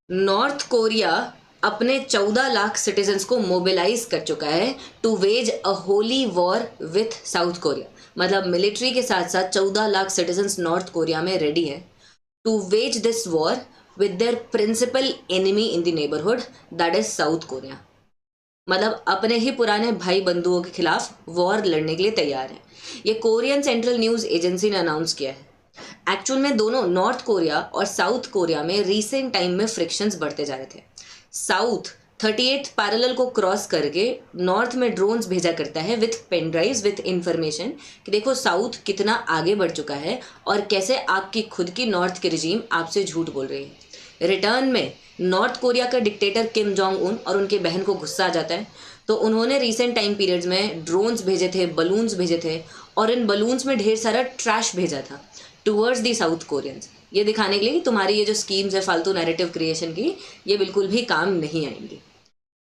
North Korea अपने 14 lakh citizens को mobilise कर चुका है to wage a holy war with South Korea. मतलब मिलिट्री के साथ साथ 14 लाख सिटीजन्स नॉर्थ कोरिया में रेडी हैं to wage this war with their principal enemy in the neighbourhood, that is South Korea. मतलब अपने ही पुराने भाई बंधुओं के खिलाफ वॉर लड़ने के लिए तैयार है। ये कोरियन सेंट्रल न्यूज एजेंसी ने अनाउंस किया है। एक्चुअल में दोनों नॉर्थ कोरिया और साउथ कोरिया में रीसेंट टाइम में फ्रिक्शंस बढ़ते जा रहे थे। साउथ 38th पैरेलल को क्रॉस करके नॉर्थ में ड्रोन्स भेजा करता है with pen drives with information कि देखो साउथ कितना आगे बढ़ चुका है और कैसे आपकी खुद की नॉर्थ की रिजीम आपसे झूठ बोल रही है। रिटर्न में नॉर्थ कोरिया का डिक्टेटर किम जोंग उन और उनके बहन को गुस्सा आ जाता है, तो उन्होंने रिसेंट टाइम पीरियड्स में ड्रोन्स भेजे थे, बलून्स भेजे थे और इन बलून्स में ढेर सारा ट्रैश भेजा था टूवर्ड्स दी साउथ कोरियंस, ये दिखाने के लिए कि तुम्हारी ये जो स्कीम्स है फालतू नैरेटिव क्रिएशन की, ये बिल्कुल भी काम नहीं आएंगी।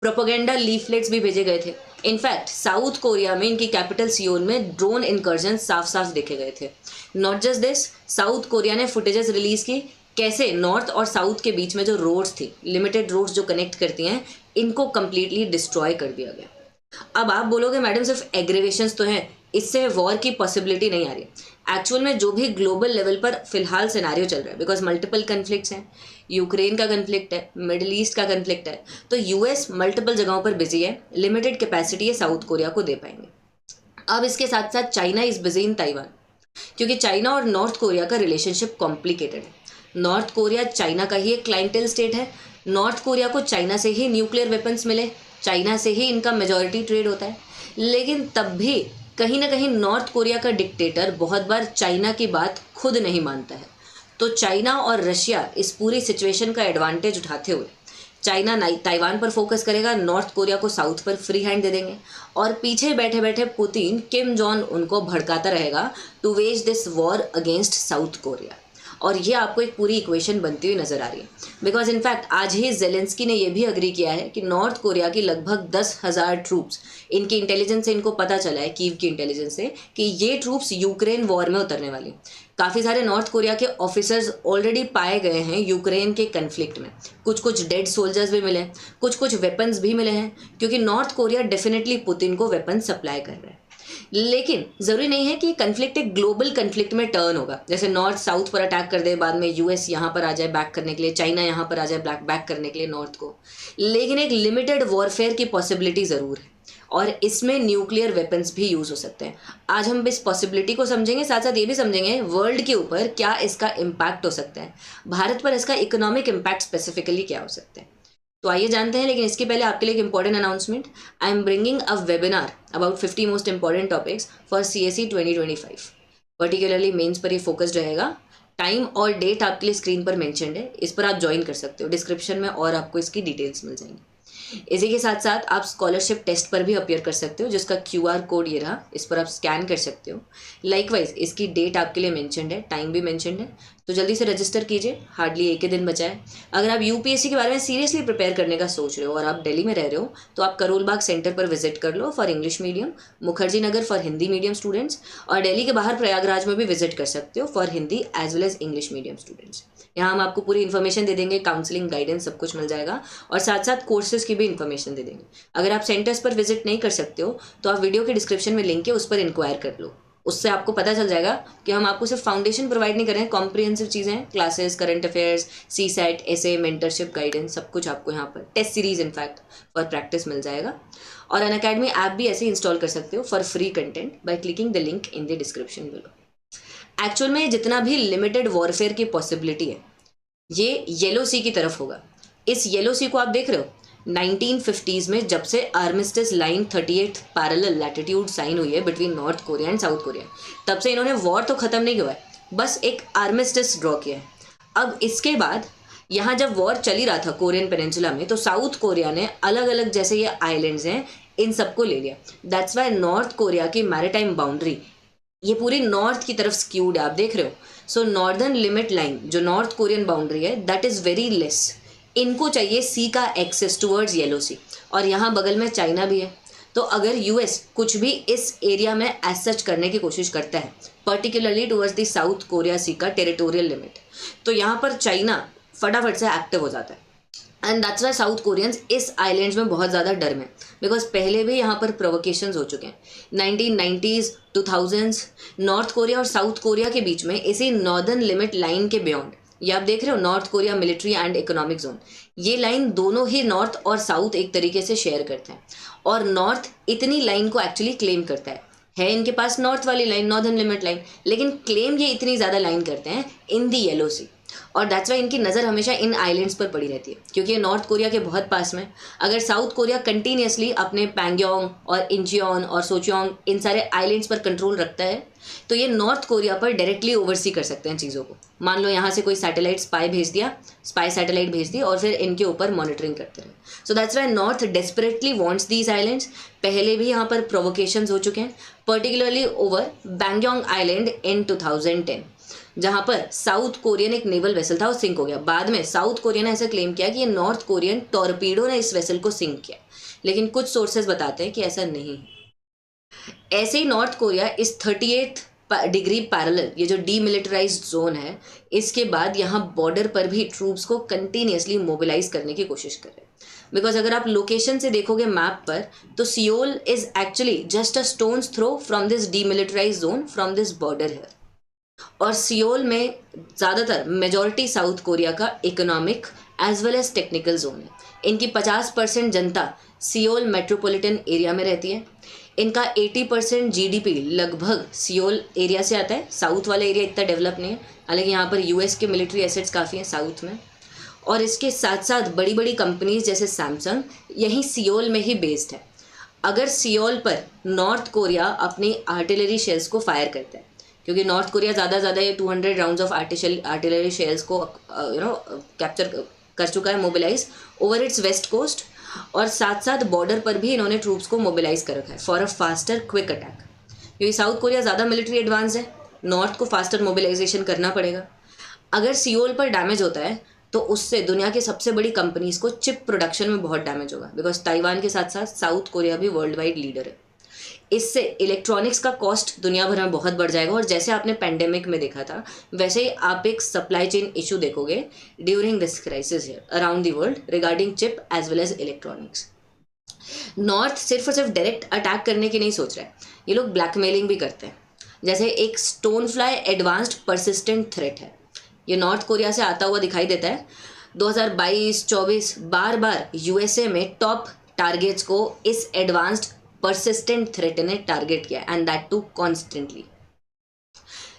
प्रोपोगेंडा लीफलेट्स भी भेजे गए थे। इनफैक्ट साउथ कोरिया में इनकी कैपिटल सियोल में ड्रोन इनकर्जन साफ साफ देखे गए थे। Not just this, south Korea ने फुटेजेस रिलीज की कैसे नॉर्थ और साउथ के बीच में जो रोड्स थी, लिमिटेड रोड्स जो कनेक्ट करती हैं, इनको कंप्लीटली डिस्ट्रॉय कर दिया गया। अब आप बोलोगे मैडम सिर्फ एग्रीवेशंस तो हैं, इससे वॉर की पॉसिबिलिटी नहीं आ रही। एक्चुअल में जो भी ग्लोबल लेवल पर फिलहाल सिनारियो चल रहा है, बिकॉज मल्टीपल कन्फ्लिक्ट्स हैं, यूक्रेन का कन्फ्लिक्ट है, मिडिल ईस्ट का कन्फ्लिक्ट है, तो यूएस मल्टीपल जगहों पर बिजी है, लिमिटेड कैपेसिटी है साउथ कोरिया को दे पाएंगे। अब इसके साथ साथ China is busy in Taiwan, क्योंकि चाइना और नॉर्थ कोरिया का रिलेशनशिप कॉम्प्लिकेटेड है। नॉर्थ कोरिया चाइना का ही एक क्लाइंटेल स्टेट है। नॉर्थ कोरिया को चाइना से ही न्यूक्लियर वेपन्स मिले, चाइना से ही इनका मेजॉरिटी ट्रेड होता है, लेकिन तब भी कहीं ना कहीं नॉर्थ कोरिया का डिक्टेटर बहुत बार चाइना की बात खुद नहीं मानता है। तो चाइना और रशिया इस पूरी सिचुएशन का एडवांटेज उठाते हुए चाइना ताइवान पर फोकस करेगा, नॉर्थ कोरिया को साउथ पर फ्री हैंड दे देंगे और पीछे बैठे बैठे पुतिन किम जॉन उनको भड़काता रहेगा to wage this war against South Korea. और ये आपको एक पूरी इक्वेशन बनती हुई नजर आ रही है, बिकॉज इनफैक्ट आज ही जेलेंस्की ने यह भी अग्री किया है कि नॉर्थ कोरिया की लगभग 10,000 ट्रूप्स, इनकी इंटेलिजेंस से इनको पता चला है, कीव की इंटेलिजेंस से, कि ये ट्रूप्स यूक्रेन वॉर में उतरने वाली। काफ़ी सारे नॉर्थ कोरिया के ऑफिसर्स ऑलरेडी पाए गए हैं यूक्रेन के कन्फ्लिक्ट में, कुछ कुछ डेड सोल्जर्स भी मिले हैं, कुछ कुछ वेपन्स भी मिले हैं, क्योंकि नॉर्थ कोरिया डेफिनेटली पुतिन को वेपन सप्लाई कर रहा है। लेकिन जरूरी नहीं है कि कन्फ्लिक्ट एक ग्लोबल कन्फ्लिक्ट में टर्न होगा, जैसे नॉर्थ साउथ पर अटैक कर दे, बाद में यूएस यहाँ पर आ जाए बैक करने के लिए, चाइना यहाँ पर आ जाए बैक करने के लिए नॉर्थ को। लेकिन एक लिमिटेड वॉरफेयर की पॉसिबिलिटी ज़रूर है और इसमें न्यूक्लियर वेपन्स भी यूज़ हो सकते हैं। आज हम इस पॉसिबिलिटी को समझेंगे, साथ साथ ये भी समझेंगे वर्ल्ड के ऊपर क्या इसका इम्पैक्ट हो सकता है, भारत पर इसका इकोनॉमिक इम्पैक्ट स्पेसिफिकली क्या हो सकता है। तो आइए जानते हैं, लेकिन इसके पहले आपके लिए एक important announcement. I am bringing a webinar about 50 most important topics for CSE 2025। Particularly mains पर ये फोकस्ड रहेगा। टाइम और डेट आपके लिए स्क्रीन पर मेंशन्ड है, इस पर आप ज्वाइन कर सकते हो, डिस्क्रिप्शन में और आपको इसकी डिटेल्स मिल जाएंगी। इसी के साथ साथ आप स्कॉलरशिप टेस्ट पर भी अपीयर कर सकते हो, जिसका QR कोड ये रहा, इस पर आप स्कैन कर सकते हो। लाइकवाइज इसकी डेट आपके लिए मेंशन्ड है, टाइम भी मेंशन्ड है, तो जल्दी से रजिस्टर कीजिए, हार्डली एक ही दिन बचा है। अगर आप UPSC के बारे में सीरियसली प्रिपेयर करने का सोच रहे हो और आप दिल्ली में रह रहे हो, तो आप करोल बाग सेंटर पर विजिट कर लो for English medium, Mukherjee Nagar for Hindi medium students, और दिल्ली के बाहर प्रयागराज में भी विजिट कर सकते हो for Hindi as well as English medium students. यहाँ हम आपको पूरी इन्फॉर्मेशन दे देंगे, काउंसलिंग गाइडेंस सब कुछ मिल जाएगा, और साथ साथ कोर्सेज की भी इन्फॉर्मेशन दे देंगे। अगर आप सेंटर्स पर विजिट नहीं कर सकते हो तो आप वीडियो के डिस्क्रिप्शन में लिंक है, उस पर इंक्वायर कर लो, उससे आपको पता चल जाएगा कि हम आपको सिर्फ फाउंडेशन प्रोवाइड नहीं कर रहे हैं, कॉम्प्रिहेंसिव चीज़ें हैं, क्लासेस, करंट अफेयर्स, CSAT, ऐसे मेंटरशिप, गाइडेंस, सब कुछ आपको यहाँ पर, test series in fact for practice मिल जाएगा। और अनअकैडमी ऐप भी ऐसे इंस्टॉल कर सकते हो for free content by clicking the link in the description below. Actual में जितना भी लिमिटेड वॉरफेयर की पॉसिबिलिटी है, ये येलो सी की तरफ होगा। इस येलो सी को आप देख रहे हो, 1950s में जब से armistice line 38th parallel latitude sign हुई है between North Korea and South Korea, तब से इन्होंने वॉर तो ख़त्म नहीं किया है, बस एक आर्मिस्टिस ड्रॉ किया है। अब इसके बाद यहाँ जब वॉर चली रहा था कोरियन पेनिनसुला में, तो साउथ कोरिया ने अलग अलग, जैसे ये आइलैंड्स हैं, इन सबको ले लिया। दैट्स वाई नॉर्थ कोरिया की मैरीटाइम बाउंड्री ये पूरी नॉर्थ की तरफ स्क्यूड है, आप देख रहे हो। सो नॉर्दर्न लिमिट लाइन जो नॉर्थ कोरियन बाउंड्री है, दैट इज़ वेरी लेस। इनको चाहिए सी का एक्सेस टुवर्ड्स येलो सी, और यहाँ बगल में चाइना भी है। तो अगर US कुछ भी इस एरिया में एज सच करने की कोशिश करता है, particularly towards the South Korea sea का टेरिटोरियल लिमिट, तो यहाँ पर चाइना फटाफट से एक्टिव हो जाता है। And that's why south Koreans इस आइलैंड्स में बहुत ज़्यादा डर में, बिकॉज पहले भी यहाँ पर प्रोवोकेशंस हो चुके हैं 1990s 2000s। नॉर्थ कोरिया और साउथ कोरिया के बीच में इसी नॉर्दर्न लिमिट लाइन के बियॉन्ड, ये आप देख रहे हो north Korea military and economic zone, ये लाइन दोनों ही नॉर्थ और साउथ एक तरीके से शेयर करते हैं। और नॉर्थ इतनी लाइन को एक्चुअली क्लेम करता है इनके पास नॉर्थ वाली लाइन, नॉर्दर्न लिमिट लाइन, लेकिन क्लेम ये इतनी ज़्यादा लाइन करते हैं इन दी येलो सी। और दैट्स वाई इनकी नज़र हमेशा इन आइलैंड्स पर पड़ी रहती है, क्योंकि ये नॉर्थ कोरिया के बहुत पास में। अगर साउथ कोरिया कंटिन्यूसली अपने पैंगयोंग और इंचियोन और सोचियोंग इन सारे आइलैंड्स पर कंट्रोल रखता है, तो ये नॉर्थ कोरिया पर डायरेक्टली ओवरसी कर सकते हैं चीज़ों को। मान लो यहाँ से कोई सैटेलाइट स्पाई सैटेलाइट भेज दी और फिर इनके ऊपर मॉनिटरिंग करते रहे। So that's why north desperately wants these islands. पहले भी यहाँ पर प्रोवोकेशंस हो चुके हैं, पर्टिकुलरली ओवर बैंगयोंग आइलैंड इन 2010, जहां पर साउथ कोरियन एक नेवल वेसल था वो सिंक हो गया। बाद में साउथ कोरिया ने ऐसा क्लेम किया कि ये नॉर्थ कोरियन टॉर्पीडो ने इस वेसल को सिंक किया, लेकिन कुछ सोर्सेज बताते हैं कि ऐसा नहीं है। ऐसे ही नॉर्थ कोरिया इस 38 डिग्री पैरेलल, ये जो डीमिलिटराइज्ड जोन है, इसके बाद यहाँ बॉर्डर पर भी ट्रूप्स को कंटिन्यूसली मोबिलाइज करने की कोशिश कर रहे हैं। बिकॉज अगर आप लोकेशन से देखोगे मैप पर, तो Seoul is actually just a stone's throw from this demilitarised zone, from this border है। और सियोल में ज़्यादातर मेजॉरिटी साउथ कोरिया का economic as well as technical zone है। इनकी 50% जनता सियोल मेट्रोपॉलिटन एरिया में रहती है। इनका 80% जीडीपी लगभग सियोल एरिया से आता है। साउथ वाला एरिया इतना डेवलप नहीं है, हालांकि यहाँ पर यूएस के मिलिट्री एसेट्स काफ़ी हैं साउथ में। और इसके साथ साथ बड़ी बड़ी कंपनीज जैसे सैमसंग यहीं सियोल में ही बेस्ड है। अगर सियोल पर नॉर्थ कोरिया अपनी आर्टिलरी शेल्स को फायर करता है, क्योंकि नॉर्थ कोरिया ज़्यादा ये 200 राउंड्स ऑफ आर्टिलरी शेल्स को कैप्चर कर चुका है, mobilise over its west coast, और साथ साथ बॉर्डर पर भी इन्होंने ट्रूप्स को मोबिलाइज कर रखा है for a faster quick attack. क्योंकि साउथ कोरिया ज़्यादा मिलिट्री एडवांस है, नॉर्थ को फास्टर मोबिलाइजेशन करना पड़ेगा। अगर सियोल पर डैमेज होता है तो उससे दुनिया की सबसे बड़ी कंपनीज को चिप प्रोडक्शन में बहुत डैमेज होगा, बिकॉज ताइवान के साथ साथ साउथ कोरिया भी वर्ल्ड वाइड लीडर है। इससे इलेक्ट्रॉनिक्स का कॉस्ट दुनिया भर में बहुत बढ़ जाएगा, और जैसे आपने पेंडेमिक में देखा था वैसे ही आप एक सप्लाई चेन इशू देखोगे during this crisis around the world regarding chip as well as electronics. North सिर्फ और सिर्फ डायरेक्ट अटैक करने की नहीं सोच रहा है, ये लोग ब्लैकमेलिंग भी करते हैं। जैसे एक stone fly advanced persistent threat है, ये नॉर्थ कोरिया से आता हुआ दिखाई देता है। 2022-24 बार बार यूएसए में टॉप टारगेट्स को इस एडवांस्ड परसिस्टेंट थ्रेट ने टारगेट किया, एंड दैट टू कॉन्स्टेंटली।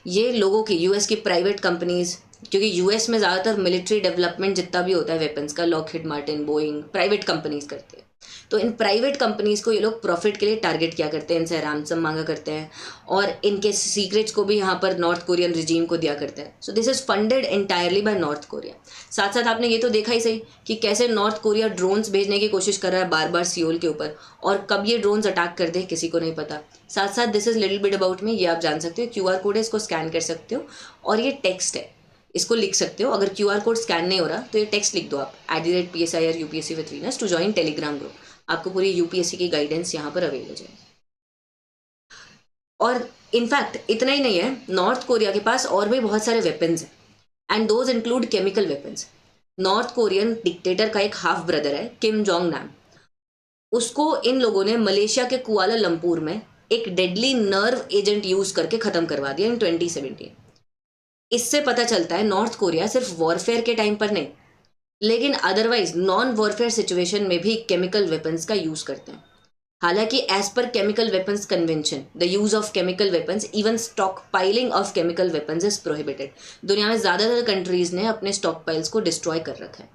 ये लोगों की यूएस की प्राइवेट कंपनीज, क्योंकि यूएस में ज़्यादातर मिलिट्री डेवलपमेंट जितना भी होता है वेपन्स का, Lockheed Martin, Boeing, private companies करते हैं। तो इन प्राइवेट कंपनीज को ये लोग प्रॉफिट के लिए टारगेट किया करते हैं, इनसे रैंसम मांगा करते हैं, और इनके सीक्रेट्स को भी यहाँ पर नॉर्थ कोरियन रिजीम को दिया करते हैं। So this is funded entirely by North Korea. साथ साथ आपने ये तो देखा ही सही कि कैसे नॉर्थ कोरिया ड्रोन्स भेजने की कोशिश कर रहा है बार बार सियोल के ऊपर, और कब ये ड्रोन्स अटैक कर दे किसी को नहीं पता। साथ साथ this is little bit about me, ये आप जान सकते हो, QR कोड है, इसको स्कैन कर सकते हो, और ये टेक्स्ट है, इसको लिख सकते हो। अगर QR कोड स्कैन नहीं हो रहा तो ये टेक्स्ट लिख दो आप @PSI or UPSC with Venus to join Telegram group. आपको पूरी यूपीएससी की गाइडेंस यहाँ पर अवेल हो जाए। और इनफैक्ट इतना ही नहीं है, नॉर्थ कोरिया के पास और भी बहुत सारे वेपन्स हैं, and those include chemical weapons. North Korean dictator का एक हाफ ब्रदर है किम जोंग नाम, उसको इन लोगों ने मलेशिया के कुआलालंपुर में एक डेडली नर्व एजेंट यूज करके खत्म करवा दिया इन 2017। इससे पता चलता है नॉर्थ कोरिया सिर्फ वॉरफेयर के टाइम पर नहीं, लेकिन अदरवाइज नॉन वॉरफेयर सिचुएशन में भी केमिकल वेपन्स का यूज करते हैं। हालांकि as per chemical weapons convention the use of chemical weapons, even stockpiling of chemical weapons is prohibited. दुनिया में ज़्यादातर कंट्रीज ने अपने स्टॉक पाइल्स को डिस्ट्रॉय कर रखा है,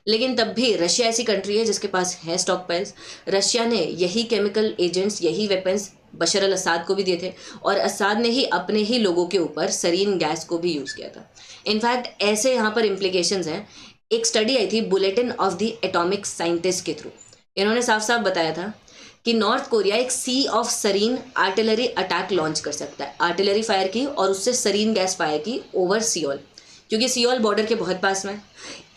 लेकिन तब भी रशिया ऐसी कंट्री है जिसके पास है स्टॉक पाइल्स। रशिया ने यही केमिकल एजेंट्स, यही वेपन्स बशर अल असाद को भी दिए थे, और असाद ने ही अपने ही लोगों के ऊपर सरीन गैस को भी यूज़ किया था। इनफैक्ट ऐसे यहाँ पर इम्प्लीकेशंस हैं। एक स्टडी आई थी bulletin of the atomic scientist के थ्रू, इन्होंने साफ साफ बताया था कि नॉर्थ कोरिया एक sea of sarin artillery attack launch कर सकता है। आर्टिलरी फायर की और उससे सरीन गैस फायर की ओवर सियोल, क्योंकि सियोल बॉर्डर के बहुत पास में।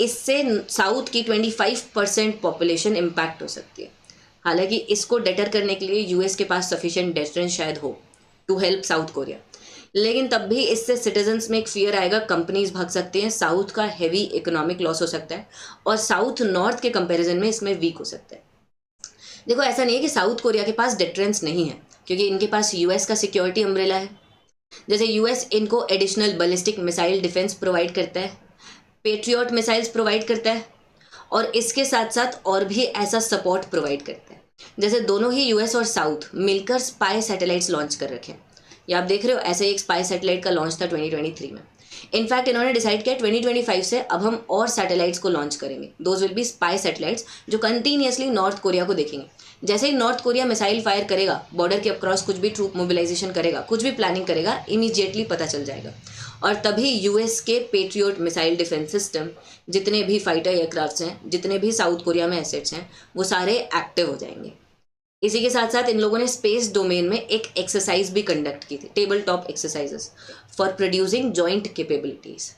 इससे साउथ की 25% पॉपुलेशन इम्पैक्ट हो सकती है। हालांकि इसको डेटर करने के लिए यूएस के पास सफिशिएंट डेटरेंस शायद हो टू हेल्प साउथ कोरिया। लेकिन तब भी इससे सिटीजन्स में एक फियर आएगा, कंपनीज भाग सकती हैं, साउथ का हैवी इकोनॉमिक लॉस हो सकता है और साउथ नॉर्थ के कंपैरिजन में इसमें वीक हो सकता है। देखो ऐसा नहीं है कि साउथ कोरिया के पास डिटरेंस नहीं है, क्योंकि इनके पास यूएस का सिक्योरिटी अम्ब्रेला है। जैसे यूएस इनको additional ballistic missile defence provide करता है, पेट्रियट मिसाइल्स प्रोवाइड करता है और इसके साथ साथ और भी ऐसा सपोर्ट प्रोवाइड करता है। जैसे दोनों ही यूएस और साउथ मिलकर स्पाई सैटेलाइट्स लॉन्च कर रखे हैं, ये आप देख रहे हो, ऐसे ही एक स्पाई सैटेलाइट का लॉन्च था 2023 में। इनफैक्ट इन्होंने डिसाइड किया 2025 से अब हम और सैटेलाइट्स को लॉन्च करेंगे, those will be spy satellites जो कंटिन्यूसली नॉर्थ कोरिया को देखेंगे। जैसे ही नॉर्थ कोरिया मिसाइल फायर करेगा, बॉर्डर के अक्रॉस कुछ भी ट्रूप मोबिलाइजेशन करेगा, कुछ भी प्लानिंग करेगा, इमीडिएटली पता चल जाएगा और तभी यूएस के पेट्रियट मिसाइल डिफेंस सिस्टम, जितने भी फाइटर एयरक्राफ्ट्स हैं, जितने भी साउथ कोरिया में एसेट्स हैं, वो सारे एक्टिव हो जाएंगे। इसी के साथ साथ इन लोगों ने स्पेस डोमेन में एक एक्सरसाइज भी कंडक्ट की थी, table top exercises for producing joint capabilities.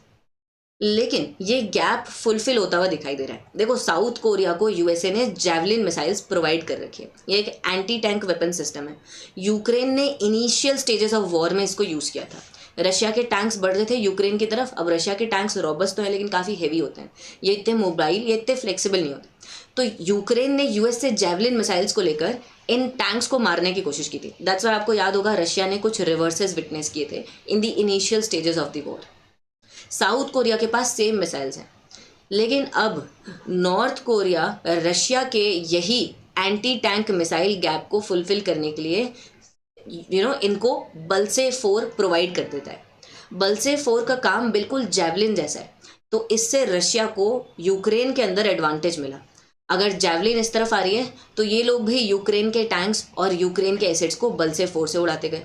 लेकिन ये गैप फुलफिल होता हुआ दिखाई दे रहा है। देखो साउथ कोरिया को यूएसए ने जैवलिन मिसाइल्स प्रोवाइड कर रखी है, ये एक एंटी टैंक वेपन सिस्टम है। यूक्रेन ने इनिशियल स्टेजेस ऑफ वॉर में इसको यूज़ किया था। रशिया के टैंक्स बढ़ रहे थे यूक्रेन की तरफ, अब रशिया के टैंक्स रॉबस्ट तो है लेकिन काफ़ी हैवी होते हैं, ये इतने मोबाइल, ये इतने फ्लेक्सिबल नहीं होते। तो यूक्रेन ने यूएस से जैवलिन मिसाइल्स को लेकर इन टैंक्स को मारने की कोशिश की थी। दैट्स व्हाई आपको याद होगा रशिया ने कुछ रिवर्सेस विटनेस किए थे in the initial stages of the war. South Korea के पास सेम मिसाइल्स हैं, लेकिन अब नॉर्थ कोरिया रशिया के यही एंटी टैंक मिसाइल गैप को फुलफिल करने के लिए इनको बलसे 4 प्रोवाइड कर देता है। बलसे 4 का काम बिल्कुल जैवलिन जैसा है, तो इससे रशिया को यूक्रेन के अंदर एडवांटेज मिला। अगर जैवलिन इस तरफ आ रही है तो ये लोग भी यूक्रेन के टैंक्स और यूक्रेन के एसेट्स को बलसे 4 से उड़ाते गए।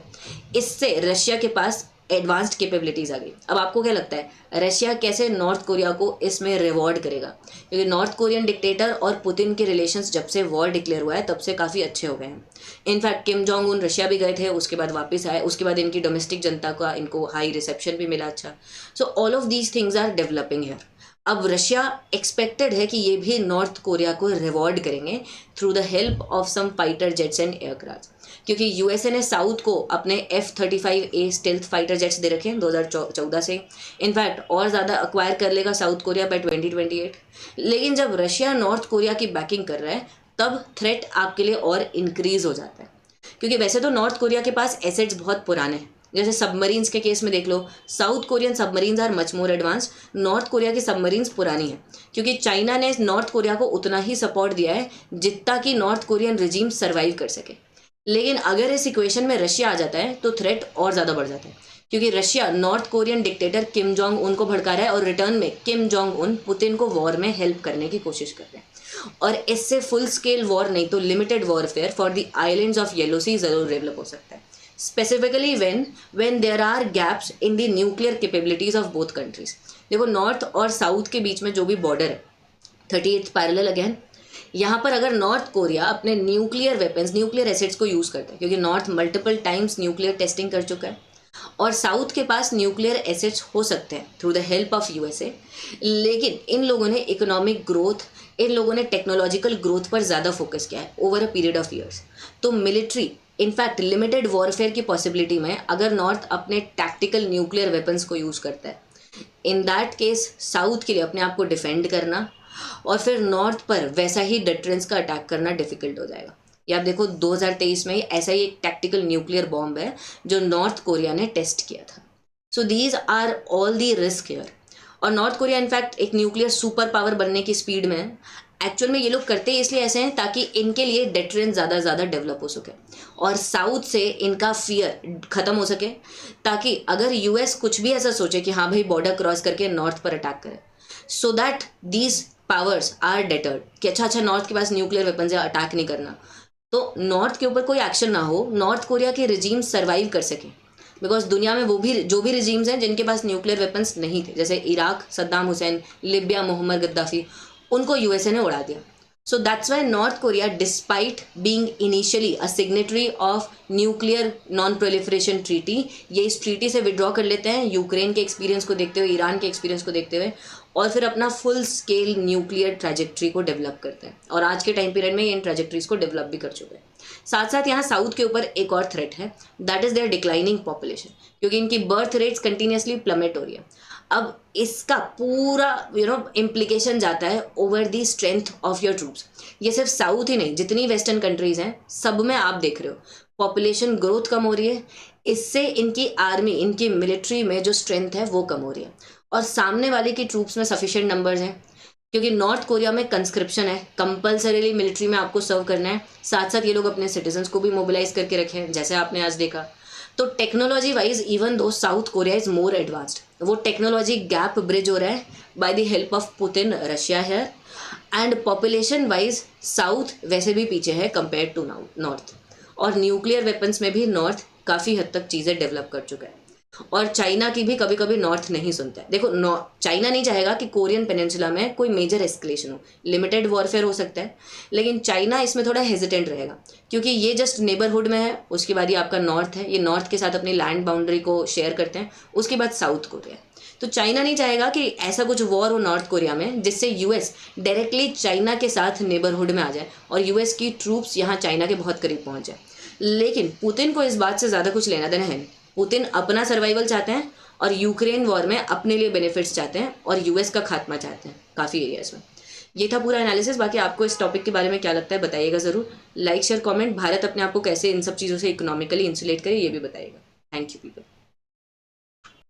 इससे रशिया के पास एडवांस्ड कैपेबिलिटीज़ आ गई। अब आपको क्या लगता है रशिया कैसे नॉर्थ कोरिया को इसमें रिवॉर्ड करेगा? क्योंकि नॉर्थ कोरियन डिक्टेटर और पुतिन के रिलेशंस जब से वॉर डिक्लेयर हुआ है तब से काफ़ी अच्छे हो गए हैं। In fact Kim Jong Un Russia भी गए थे, उसके बाद वापस आए, उसके बाद इनकी डोमेस्टिक जनता का इनको हाई रिसेप्शन भी मिला अच्छा। So all of these things are developing here. अब रशिया एक्सपेक्टेड है कि ये भी नॉर्थ कोरिया को रिवॉर्ड करेंगे through the help of some fighter jets and aircraft, क्योंकि यूएसए ने साउथ को अपने F-35A स्टेल्थ फाइटर जेट्स दे रखे हैं 2014 से। इनफैक्ट और ज़्यादा अक्वायर कर लेगा साउथ कोरिया बाय 2028। लेकिन जब रशिया नॉर्थ कोरिया की बैकिंग कर रहा है तब थ्रेट आपके लिए और इंक्रीज हो जाता है, क्योंकि वैसे तो नॉर्थ कोरिया के पास एसेट्स बहुत पुराने हैं। जैसे सबमरीन्स के केस में देख लो, South Korean submarines are much more advance, North Korea की सबमरीन्स पुरानी है, क्योंकि चाइना ने नॉर्थ कोरिया को उतना ही सपोर्ट दिया है जितना कि नॉर्थ कोरियन रिजीम सर्वाइव कर सके। लेकिन अगर इस इक्वेशन में रशिया आ जाता है तो थ्रेट और ज़्यादा बढ़ जाता है, क्योंकि Russia north Korean dictator Kim Jong Un को भड़का रहा है और रिटर्न में किम जोंग उन पुतिन को वॉर में हेल्प करने की कोशिश कर रहे हैं। और इससे फुल स्केल वॉर नहीं तो limited warfare for the islands of Yellow Sea ज़रूर डेवलप हो सकता है, specifically when there are gaps in the nuclear capabilities of both countries। देखो नॉर्थ और साउथ के बीच में जो भी बॉर्डर है 38th पैरेलल अगेन, यहाँ पर अगर नॉर्थ कोरिया अपने न्यूक्लियर वेपन्स, न्यूक्लियर एसेट्स को यूज़ करता है, क्योंकि north multiple times nuclear testing कर चुका है और साउथ के पास न्यूक्लियर एसेट्स हो सकते हैं through the help of USA, लेकिन इन लोगों ने इकोनॉमिक ग्रोथ, इन लोगों ने टेक्नोलॉजिकल ग्रोथ पर ज़्यादा फोकस किया है over a period of years. तो मिलिट्री इनफैक्ट लिमिटेड वॉरफेयर की पॉसिबिलिटी में अगर नॉर्थ अपने टैक्टिकल न्यूक्लियर वेपन्स को यूज़ करता है, इन दैट केस साउथ के लिए अपने आप को डिफेंड करना और फिर नॉर्थ पर वैसा ही डिटरेंस का अटैक करना डिफिकल्ट हो जाएगा। ये आप देखो 2023 में ऐसा ही एक टैक्टिकल न्यूक्लियर बॉम्ब है जो नॉर्थ कोरिया ने टेस्ट किया था। So these are all the risk here. और नॉर्थ कोरिया इनफैक्ट एक न्यूक्लियर सुपर पावर बनने की स्पीड में है। एक्चुअल में ये लोग करते इसलिए ऐसे हैं ताकि इनके लिए डिटरेंस ज़्यादा डेवलप हो सके और साउथ से इनका फियर ख़त्म हो सके, ताकि अगर यूएस कुछ भी ऐसा सोचे कि हाँ भाई बॉर्डर क्रॉस करके नॉर्थ पर अटैक करे, so that these powers are deterred कि अच्छा नॉर्थ के पास न्यूक्लियर वेपन्स है, अटैक नहीं करना, तो नॉर्थ के ऊपर कोई एक्शन ना हो, नॉर्थ कोरिया के रिजीम सर्वाइव कर सके। बिकॉज दुनिया में वो भी जो भी रिजीम्स हैं जिनके पास न्यूक्लियर वेपन्स नहीं थे, जैसे इराक सद्दाम हुसैन, लिबिया मोहम्मद गद्दाफी, उनको यूएसए ने उड़ा दिया। So that's why North Korea, despite being initially a signatory of nuclear non-proliferation treaty, ये इस ट्रीटी से विड्रॉ कर लेते हैं यूक्रेन के एक्सपीरियंस को देखते हुए, ईरान के एक्सपीरियंस को देखते हुए, और फिर अपना फुल स्केल न्यूक्लियर ट्रैजेक्ट्री को डेवलप करते हैं, और आज के टाइम पीरियड में ये इन ट्रैजेक्ट्रीज को डेवलप भी कर चुके हैं। साथ साथ यहाँ साउथ के ऊपर एक और थ्रेट है, that is their declining population, क्योंकि इनकी बर्थ रेट्स कंटिन्यूसली प्लमेट हो रही है। अब इसका पूरा इम्प्लीकेशन जाता है over the strength of your troops. ये सिर्फ साउथ ही नहीं, जितनी वेस्टर्न कंट्रीज हैं सब में आप देख रहे हो पॉपुलेशन ग्रोथ कम हो रही है, इससे इनकी आर्मी, इनकी मिलिट्री में जो स्ट्रेंथ है वो कम हो रही है, और सामने वाले की ट्रूप्स में सफिशिएंट नंबर्स हैं, क्योंकि नॉर्थ कोरिया में कंस्क्रिप्शन है, कंपल्सरीली मिलिट्री में आपको सर्व करना है। साथ साथ ये लोग अपने सिटीजन्स को भी मोबिलाइज करके रखे हैं, जैसे आपने आज देखा। तो technology wise even though south Korea is more advanced, वो टेक्नोलॉजी गैप ब्रिज हो रहा है by the help of Putin Russia है। एंड पॉपुलेशन वाइज साउथ वैसे भी पीछे है कंपेयर टू नॉर्थ, और न्यूक्लियर वेपन्स में भी नॉर्थ काफ़ी हद तक चीज़ें डेवलप कर चुका है, और चाइना की भी कभी कभी नॉर्थ नहीं सुनता है। देखो चाइना नहीं चाहेगा कि कोरियन पेनिनसुला में कोई मेजर एस्केलेशन हो, लिमिटेड वॉरफेयर हो सकता है, लेकिन चाइना इसमें थोड़ा हेजिटेंट रहेगा, क्योंकि ये जस्ट नेबरहुड में है, उसके बाद ये आपका नॉर्थ है, ये नॉर्थ के साथ अपनी लैंड बाउंड्री को शेयर करते हैं, उसके बाद साउथ कोरिया। तो चाइना नहीं चाहेगा कि ऐसा कुछ वॉर हो नॉर्थ कोरिया में जिससे यूएस डायरेक्टली चाइना के साथ नेबरहुड में आ जाए और यूएस की ट्रूप्स यहाँ चाइना के बहुत करीब पहुँच जाए। लेकिन पुतिन को इस बात से ज़्यादा कुछ लेना देना है नहीं। पुतिन अपना सर्वाइवल चाहते हैं और यूक्रेन वॉर में अपने लिए बेनिफिट्स चाहते हैं, और यूएस का खात्मा चाहते हैं काफ़ी एरियाज में। ये था पूरा एनालिसिस। बाकी आपको इस टॉपिक के बारे में क्या लगता है बताइएगा ज़रूर। Like share comment. भारत अपने आप को कैसे इन सब चीज़ों से इकोनॉमिकली इंसुलेट करे ये भी बताइएगा। Thank you people.